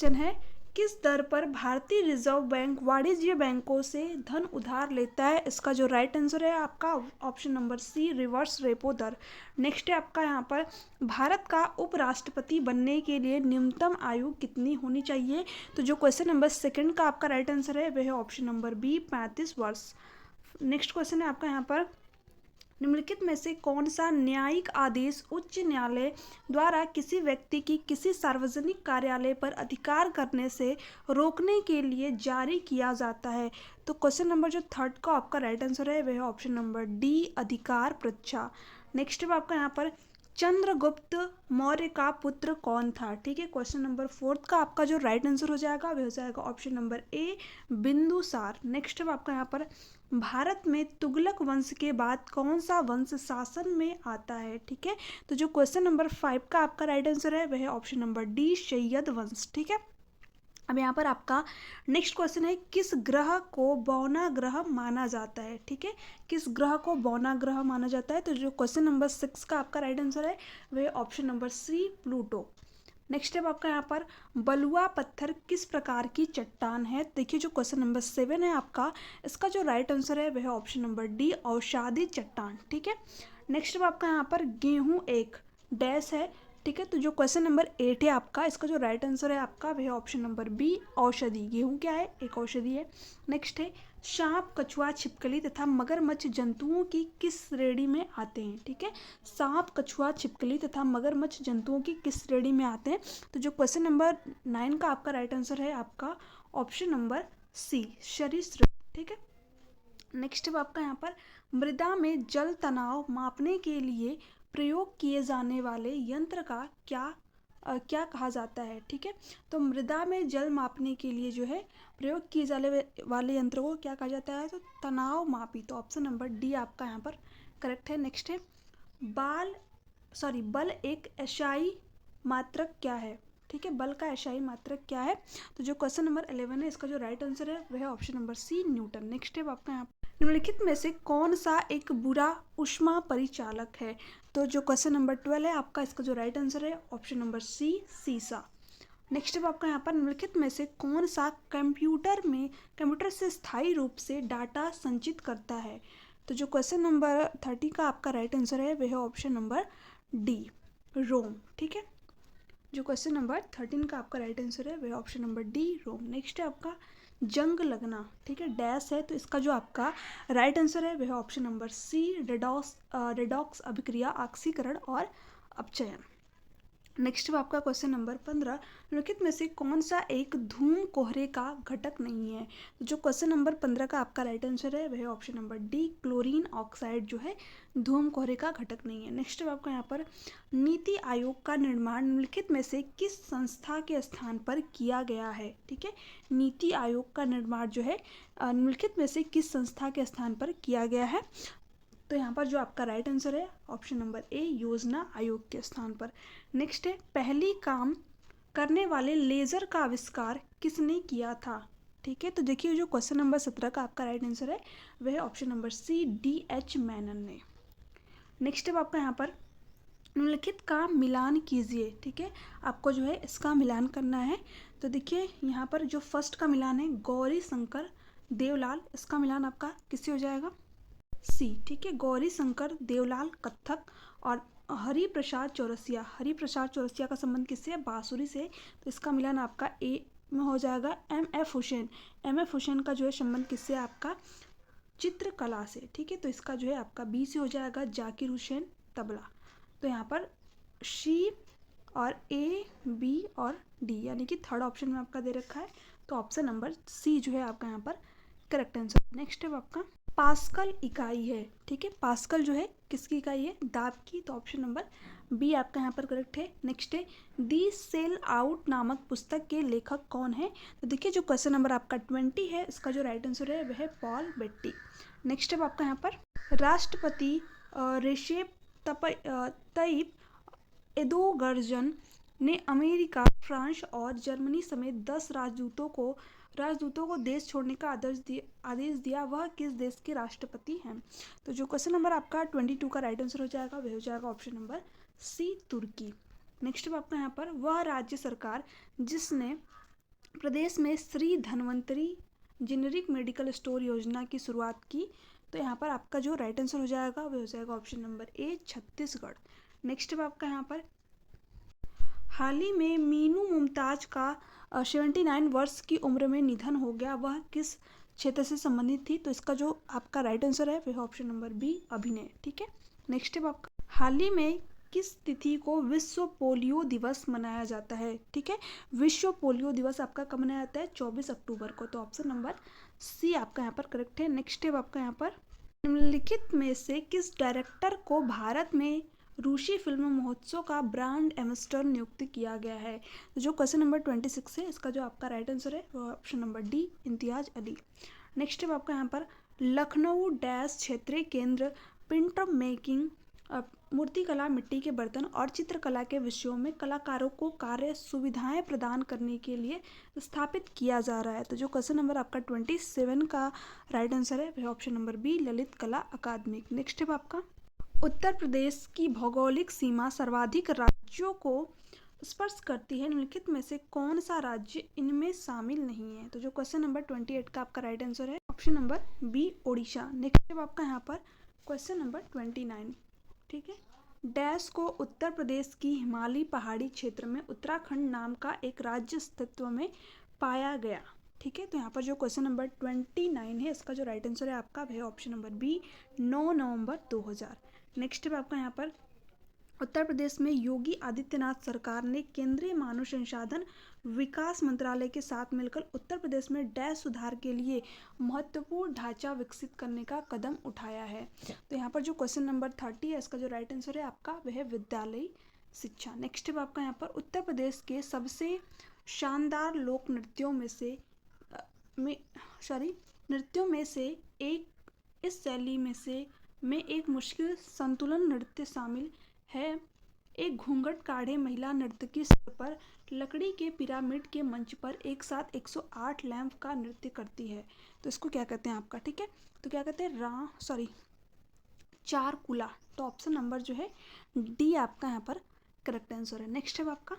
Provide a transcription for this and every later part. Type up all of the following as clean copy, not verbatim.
Question है, किस दर पर भारतीय रिजर्व बैंक वाणिज्य बैंकों से धन उधार लेता है? इसका जो राइट आंसर है आपका option number C, reverse repo दर। नेक्स्ट है आपका यहाँ पर, भारत का उपराष्ट्रपति बनने के लिए न्यूनतम आयु कितनी होनी चाहिए? तो जो क्वेश्चन नंबर सेकंड का आपका राइट आंसर है वह है ऑप्शन नंबर बी, 35 वर्ष। नेक्स्ट क्वेश्चन है आपका यहाँ पर, निम्नलिखित में से कौन सा न्यायिक आदेश उच्च न्यायालय द्वारा किसी व्यक्ति की किसी सार्वजनिक कार्यालय पर अधिकार करने से रोकने के लिए जारी किया जाता है? तो क्वेश्चन नंबर जो थर्ड का आपका राइट आंसर है वह है ऑप्शन नंबर डी, अधिकार पृच्छा। नेक्स्ट है आपका यहाँ पर, चंद्रगुप्त मौर्य का पुत्र कौन था? ठीक है, क्वेश्चन नंबर फोर्थ का आपका जो राइट आंसर हो जाएगा वह हो जाएगा option number A, Bindusara. Next है आपका यहाँ पर, भारत में तुगलक वंश के बाद कौन सा वंश शासन में आता है? ठीक है, तो जो क्वेश्चन नंबर 5 का आपका राइट आंसर है वह है ऑप्शन नंबर डी, सैयद वंश। ठीक है, अब यहाँ पर आपका नेक्स्ट क्वेश्चन है, किस ग्रह को बौना ग्रह माना जाता है? ठीक है, किस ग्रह को बौना ग्रह माना जाता है? तो जो क्वेश्चन नंबर 6 का आपका राइट आंसर है वह option number C, Pluto. Next है आपका यहाँ पर, बलुआ पत्थर किस प्रकार की चट्टान है? देखिए जो क्वेश्चन नंबर 7 है आपका, इसका जो राइट आंसर है वह है ऑप्शन नंबर डी, औषधि चट्टान। ठीक है, नेक्स्ट है आपका यहाँ पर, गेहूं एक डैश है। ठीक है, तो जो क्वेश्चन नंबर 8 है आपका, इसका जो राइट आंसर है आपका वह है ऑप्शन नंबर बी, औषधि। गेहूं क्या है? एक औषधि है। नेक्स्ट है, सांप, कछुआ, छिपकली तथा मगरमच्छ जंतुओं की किस श्रेणी में आते हैं? ठीक है, सांप, कछुआ, छिपकली तथा मगरमच्छ जंतुओं की किस श्रेणी में आते हैं? तो जो क्वेश्चन नंबर 9 का आपका राइट आंसर है आपका ऑप्शन नंबर सी, सरीसृप। ठीक है, नेक्स्ट है आपका यहाँ पर, मृदा में जल तनाव मापने के लिए प्रयोग किए जाने वाले यंत्र का क्या कहा जाता है? ठीक है, तो मृदा में जल मापने के लिए जो है प्रयोग किए जाने वाले यंत्र को क्या कहा जाता है? तो तनाव मापी। तो ऑप्शन नंबर डी आपका यहाँ पर करेक्ट है। नेक्स्ट है, बल एक एसआई मात्रक क्या है? ठीक है, बल का एसआई मात्रक क्या है? तो जो क्वेश्चन नंबर 11 है, इसका जो राइट आंसर है वह है option number C, Newton. Next है आपका यहाँ, निम्नलिखित में से कौन सा एक बुरा ऊष्मा परिचालक है? तो जो क्वेश्चन नंबर 12 है आपका, इसका जो राइट आंसर है ऑप्शन नंबर सी, सीसा। नेक्स्ट है आपका यहाँ पर, निम्नलिखित में से कौन सा कंप्यूटर से स्थायी रूप से डाटा संचित करता है? तो जो क्वेश्चन नंबर 30 का आपका राइट आंसर है वह है ऑप्शन नंबर डी, रोम। ठीक है, जो क्वेश्चन नंबर 13 का आपका राइट आंसर है वह ऑप्शन नंबर डी, रोम। नेक्स्ट है आपका, जंग लगना। ठीक है, डैश है, तो इसका जो आपका राइट आंसर है वह ऑप्शन नंबर सी, रेडॉक्स अभिक्रिया, ऑक्सीकरण और अपचयन। नेक्स्ट है आपका क्वेश्चन नंबर 15, निम्नलिखित में से कौन सा एक धूम कोहरे का घटक नहीं है? तो जो क्वेश्चन नंबर 15 का आपका राइट आंसर है वह है option number D, chlorine oxide जो है धूम कोहरे का घटक नहीं है। नेक्स्ट है आपका यहाँ पर, नीति आयोग का निर्माण निम्नलिखित में से किस संस्था के स्थान पर किया गया है? ठीक है, नीति आयोग का निर्माण जो है निम्नलिखित में से किस संस्था के स्थान पर किया गया है? तो यहाँ पर जो आपका राइट आंसर है ऑप्शन नंबर ए, योजना आयोग के स्थान पर। नेक्स्ट है, पहली काम करने वाले लेज़र का आविष्कार किसने किया था? ठीक है, तो देखिए जो क्वेश्चन नंबर 17 का आपका राइट आंसर है वह ऑप्शन नंबर सी, D.H. मेनन ने। नेक्स्ट है आपका यहाँ पर, निम्नलिखित का मिलान कीजिए। ठीक है, आपको जो है इसका मिलान करना है। तो देखिए यहाँ पर जो फर्स्ट का मिलान है, गौरी शंकर देवलाल, इसका मिलान आपका किससे हो जाएगा? सी। ठीक है, गौरी शंकर देवलाल कथक, और हरि प्रसाद चौरसिया, हरि प्रसाद चौरसिया का संबंध किससे है? बांसुरी से, तो इसका मिलान आपका ए में हो जाएगा। M.F. हुसैन, M.F. हुसैन का जो है संबंध किससे? आपका चित्रकला से। ठीक है, तो इसका जो है आपका बी से हो जाएगा, जाकिर हुसैन तबला। तो यहाँ पर सी और ए, बी और डी, यानी कि थर्ड ऑप्शन में आपका दे रखा है, तो ऑप्शन नंबर सी जो है आपका यहाँ पर करेक्ट आंसर। नेक्स्ट है आपका, पास्कल इकाई है। ठीक है, पास्कल जो है किसकी इकाई है? दाब की, तो ऑप्शन नंबर बी आपका यहाँ पर करेक्ट है। नेक्स्ट है, दी सेल आउट नामक पुस्तक के लेखक कौन है? तो देखिए जो क्वेश्चन नंबर आपका 20 है, इसका जो राइट आंसर है वह है पॉल बेट्टी। नेक्स्ट है आपका यहाँ पर, राष्ट्रपति रेशेप तय्यप एर्दोगन ने अमेरिका, फ्रांस और जर्मनी समेत 10 राजदूतों को देश छोड़ने का आदेश दिया। वह किस देश के राष्ट्रपति हैं? तो जो क्वेश्चन नंबर आपका 22 का राइट आंसर हो जाएगा वह हो जाएगा ऑप्शन नंबर सी, तुर्की। नेक्स्ट आपका यहाँ पर, वह राज्य सरकार जिसने प्रदेश में Shri Dhanvantari generic medical store योजना की शुरुआत की? तो यहाँ पर आपका जो राइट आंसर हो जाएगा वो हो जाएगा ऑप्शन नंबर ए, छत्तीसगढ़। नेक्स्ट है आपका यहाँ पर, हाल ही में मीनू मुमताज का 79 वर्ष की उम्र में निधन हो गया, वह किस क्षेत्र से संबंधित थी? तो इसका जो आपका राइट आंसर है वह ऑप्शन नंबर बी, अभिनय। ठीक है। नेक्स्ट है आपका, हाल ही में किस तिथि को विश्व पोलियो दिवस मनाया जाता है? ठीक है, विश्व पोलियो दिवस आपका कब मनाया जाता है? 24 अक्टूबर को। तो ऑप्शन नंबर सी आपका यहाँ पर करेक्ट है। नेक्स्ट है आपका यहाँ पर, निम्नलिखित में से किस डायरेक्टर को भारत में रूसी फिल्म महोत्सव का ब्रांड एम्बेसडर नियुक्त किया गया है? तो जो क्वेश्चन नंबर 26 है, इसका जो आपका राइट आंसर है वो option number D, Imtiaz Ali. Next है आपका यहाँ पर, लखनऊ डैश क्षेत्रीय केंद्र प्रिंट मेकिंग, मूर्तिकला, मिट्टी के बर्तन और चित्रकला के विषयों में कलाकारों को कार्य सुविधाएं प्रदान करने के लिए स्थापित किया जा रहा है। तो जो क्वेश्चन नंबर आपका 27 का राइट आंसर है वह ऑप्शन नंबर बी, ललित कला अकादमी। नेक्स्ट है आपका, उत्तर प्रदेश की भौगोलिक सीमा सर्वाधिक राज्यों को स्पर्श करती है, निम्नलिखित में से कौन सा राज्य इनमें शामिल नहीं है? तो जो क्वेश्चन नंबर 28 का आपका राइट आंसर है option number B, Odisha. Next है आपका यहाँ पर क्वेश्चन नंबर 29। ठीक है, डैश को उत्तर प्रदेश की हिमालयी पहाड़ी क्षेत्र में उत्तराखंड नाम का एक राज्य अस्तित्व में पाया गया। ठीक है, तो यहाँ पर जो क्वेश्चन नंबर 29 है, इसका जो राइट आंसर है आपका वह ऑप्शन नंबर बी, 9 नवंबर 2000। नेक्स्ट है आपका यहाँ पर, उत्तर प्रदेश में योगी आदित्यनाथ सरकार ने केंद्रीय मानव संसाधन विकास मंत्रालय के साथ मिलकर उत्तर प्रदेश में डैश सुधार के लिए महत्वपूर्ण ढांचा विकसित करने का कदम उठाया है। तो यहाँ पर जो क्वेश्चन नंबर 30 है, इसका जो राइट आंसर है आपका वह है विद्यालयी शिक्षा। नेक्स्ट है आपका यहाँ पर, उत्तर प्रदेश के सबसे शानदार लोक नृत्यों में से एक, इस शैली में एक मुश्किल संतुलन नृत्य शामिल है। एक घूंघट काढ़े महिला नर्तकी सिर पर लकड़ी के पिरामिड के मंच पर एक साथ 108 लैंप का नृत्य करती है। तो इसको क्या कहते हैं आपका? ठीक है, तो क्या कहते हैं? चारकुला। तो ऑप्शन नंबर जो है डी आपका यहाँ पर करेक्ट आंसर है। नेक्स्ट है आपका,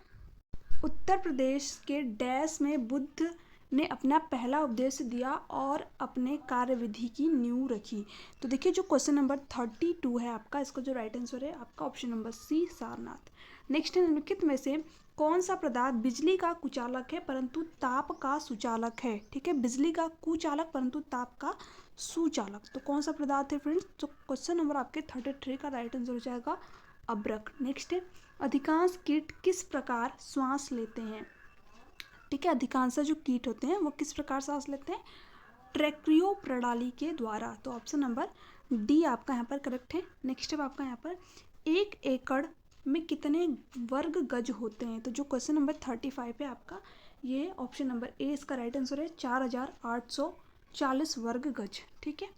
उत्तर प्रदेश के डैश में बुद्ध ने अपना पहला उपदेश दिया और अपने कार्यविधि की नींव रखी। तो देखिए जो क्वेश्चन नंबर 32 है आपका, इसका जो राइट आंसर है आपका option number C, Sarnath. Next है, निम्नलिखित में से कौन सा पदार्थ बिजली का कुचालक है परंतु ताप का सुचालक है? ठीक है, बिजली का कुचालक परंतु ताप का सुचालक। तो कौन सा पदार्थ है फ्रेंड्स? तो क्वेश्चन नंबर आपके 33 का राइट आंसर हो जाएगा अब्रक। नेक्स्ट है, अधिकांश कीट किस प्रकार श्वास लेते हैं? ठीक है, अधिकांश जो कीट होते हैं वो किस प्रकार सांस लेते हैं? ट्रैकियो प्रणाली के द्वारा। तो ऑप्शन नंबर डी आपका यहाँ पर करेक्ट है। नेक्स्ट है आपका यहाँ पर, 1 एकड़ में कितने वर्ग गज होते हैं? तो जो क्वेश्चन नंबर 35 है आपका, ये ऑप्शन नंबर ए इसका राइट आंसर है, 4840 वर्ग गज। ठीक है।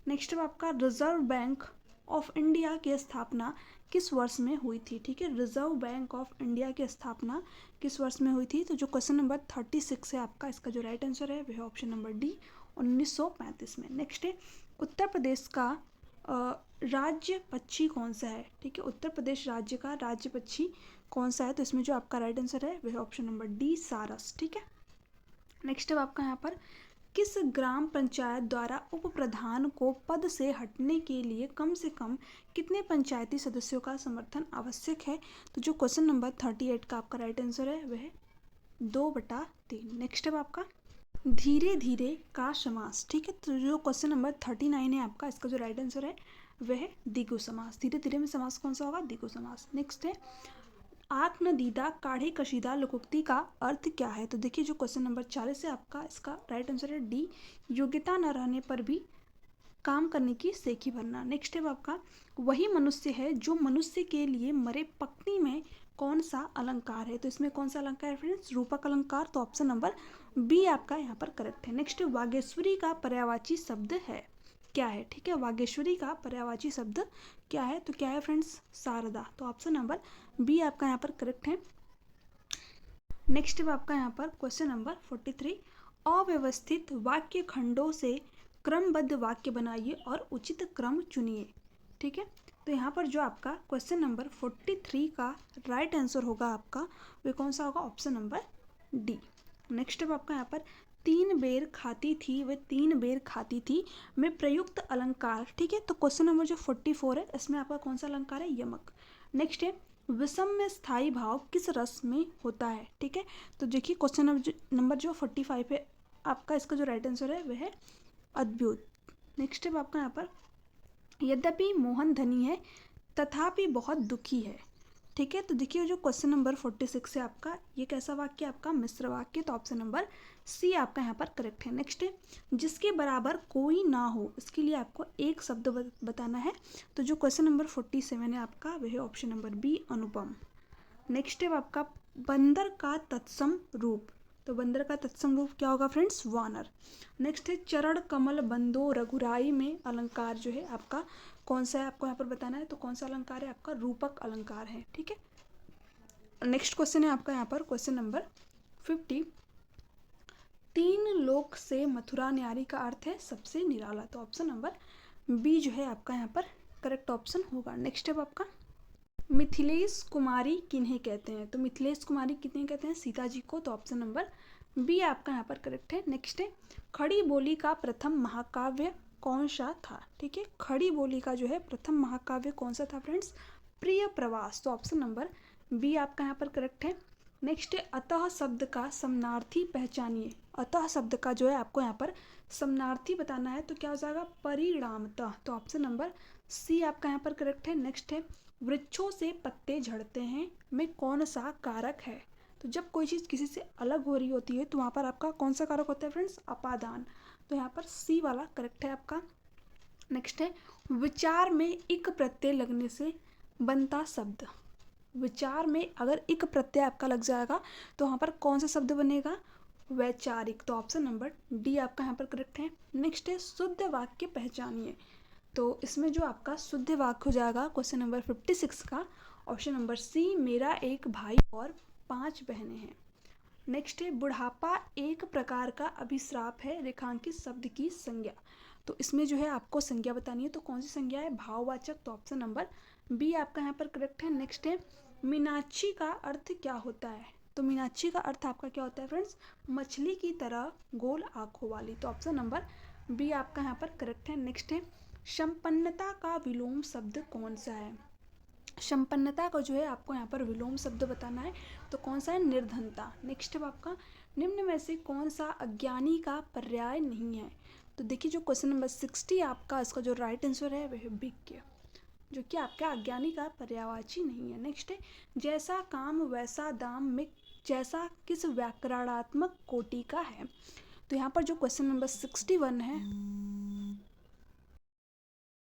नेक्स्ट है आपका, रिजर्व बैंक ऑफ इंडिया की स्थापना किस वर्ष में हुई थी? ठीक है, रिजर्व बैंक ऑफ इंडिया की स्थापना किस वर्ष में हुई थी? तो जो क्वेश्चन नंबर 36 है आपका, इसका जो राइट आंसर है वह ऑप्शन नंबर डी, 1935 में। नेक्स्ट है, उत्तर प्रदेश का राज्य पक्षी कौन सा है? ठीक है, उत्तर प्रदेश राज्य का राज्य पक्षी कौन सा है? तो इसमें जो आपका राइट आंसर है वह ऑप्शन नंबर डी, सारस। ठीक है। नेक्स्ट है आपका यहाँ पर, किस ग्राम पंचायत द्वारा उप प्रधान को पद से हटने के लिए कम से कम कितने पंचायती सदस्यों का समर्थन आवश्यक है? तो जो क्वेश्चन नंबर 38 का आपका राइट आंसर है वह 2/3। नेक्स्ट है आपका, धीरे धीरे का समास। ठीक है, तो जो क्वेश्चन नंबर 39 है आपका, इसका जो राइट आंसर है वह द्विगु समास। धीरे धीरे में समास कौन सा होगा? द्विगु समास। नेक्स्ट है, आँख न दीदा काढ़े कशीदा लोकोक्ति का अर्थ क्या है? तो देखिए जो क्वेश्चन नंबर 40 है आपका, इसका राइट आंसर है डी, योग्यता न रहने पर भी काम करने की सेखी भरना। नेक्स्ट है आपका, वही मनुष्य है जो मनुष्य के लिए मरे पत्नी में कौन सा अलंकार है? तो इसमें कौन सा अलंकार है फ्रेंड्स? रूपक अलंकार। तो ऑप्शन नंबर बी आपका यहाँ पर करेक्ट है। नेक्स्ट, वागेश्वरी का पर्यायवाची शब्द है क्या है? ठीक है, वागेश्वरी का पर्यायवाची शब्द क्या है? तो क्या है फ्रेंड्स? शारदा। तो ऑप्शन नंबर बी आपका यहाँ पर करेक्ट है। नेक्स्ट है आपका यहाँ पर क्वेश्चन नंबर 43, अव्यवस्थित वाक्य खंडों से क्रमबद्ध वाक्य बनाइए और उचित क्रम चुनिए। ठीक है, तो यहाँ पर जो आपका क्वेश्चन नंबर 43 का राइट आंसर होगा आपका, वे कौन सा होगा? Option number D. नेक्स्ट है आपका यहाँ पर तीन बेर खाती थी, वे तीन बेर खाती थी में प्रयुक्त अलंकार। ठीक है, तो क्वेश्चन नंबर जो 44 है इसमें आपका कौन सा अलंकार है? यमक। नेक्स्ट है विषम में स्थायी भाव किस रस में होता है? ठीक है, तो देखिए क्वेश्चन नंबर जो 45 है आपका, इसका जो राइट आंसर है वह है अद्भुत। नेक्स्ट है आपका यहाँ पर यद्यपि मोहन धनी है तथापि बहुत दुखी है। ठीक है, तो देखिए जो क्वेश्चन नंबर 46 है आपका, ये कैसा वाक्य है आपका? मिश्र वाक्य। तो ऑप्शन नंबर सी आपका यहाँ पर करेक्ट है। नेक्स्ट है जिसके बराबर कोई ना हो, इसके लिए आपको एक शब्द बताना है। तो जो क्वेश्चन नंबर 47 है आपका वह है ऑप्शन नंबर बी अनुपम। नेक्स्ट है आपका बंदर का तत्सम रूप। तो बंदर का तत्सम रूप क्या होगा फ्रेंड्स? वानर। नेक्स्ट है चरण कमल बंदो रघुराई में अलंकार जो है आपका कौन सा है? आपको यहाँ पर बताना है। तो कौन सा अलंकार है आपका? रूपक अलंकार है। ठीक है, नेक्स्ट क्वेश्चन है आपका यहाँ पर क्वेश्चन नंबर 50। तीन लोक से मथुरा न्यारी का अर्थ है सबसे निराला। तो ऑप्शन नंबर बी जो है आपका यहाँ पर करेक्ट ऑप्शन होगा। नेक्स्ट है आपका मिथिलेश कुमारी किन्हें कहते हैं? तो मिथिलेश कुमारी किन्हें कहते हैं? सीता जी को। तो ऑप्शन नंबर बी आपका यहाँ पर करेक्ट है। नेक्स्ट है खड़ी बोली का प्रथम महाकाव्य कौन सा था? ठीक है, खड़ी बोली का जो है प्रथम महाकाव्य कौन सा था फ्रेंड्स? प्रिय प्रवास। तो ऑप्शन नंबर बी आपका यहाँ पर करेक्ट है। नेक्स्ट है अतः शब्द का समनार्थी पहचानिए। अतः शब्द का जो है आपको यहाँ पर समनार्थी बताना है। तो क्या हो जाएगा? परिणामतः। तो ऑप्शन नंबर सी आपका यहाँ पर करेक्ट है। नेक्स्ट है वृक्षों से पत्ते झड़ते हैं में कौन सा कारक है? तो जब कोई चीज़ किसी से अलग हो रही होती है तो वहाँ पर आपका कौन सा कारक होता है फ्रेंड्स? अपादान। तो यहाँ पर सी वाला करेक्ट है आपका। नेक्स्ट है विचार में इक प्रत्यय लगने से बनता शब्द। विचार में अगर इक प्रत्यय आपका लग जाएगा तो वहाँ पर कौन सा शब्द बनेगा? वैचारिक। तो ऑप्शन नंबर डी आपका यहाँ पर करेक्ट है। नेक्स्ट है शुद्ध वाक्य पहचानिए। तो इसमें जो आपका शुद्ध वाक्य हो जाएगा क्वेश्चन नंबर 56 का ऑप्शन नंबर सी मेरा एक भाई और 5 बहनें हैं। नेक्स्ट है बुढ़ापा एक प्रकार का अभिश्राप है रेखांकित शब्द की संज्ञा। तो इसमें जो है आपको संज्ञा बतानी है। तो कौन सी संज्ञा है? भाववाचक। तो ऑप्शन नंबर बी आपका यहाँ पर करेक्ट है। नेक्स्ट है मीनाक्षी का अर्थ क्या होता है? तो मीनाक्षी का अर्थ आपका क्या होता है फ्रेंड्स? मछली की तरह गोल आंखों वाली। तो ऑप्शन नंबर बी आपका यहाँ पर करेक्ट है। नेक्स्ट है संपन्नता का विलोम शब्द कौन सा है? संपन्नता का जो है आपको यहाँ पर विलोम शब्द बताना है। तो कौन सा है? निर्धनता। नेक्स्ट है आपका निम्न में से कौन सा अज्ञानी का पर्याय नहीं है? तो देखिए जो क्वेश्चन नंबर 60 आपका, इसका जो राइट आंसर है वह है विज्ञ, जो कि आपका अज्ञानी का पर्यायवाची नहीं है। नेक्स्ट है जैसा काम वैसा दाम में जैसा किस व्याकरणात्मक कोटि का है? तो यहाँ पर जो क्वेश्चन नंबर 61 है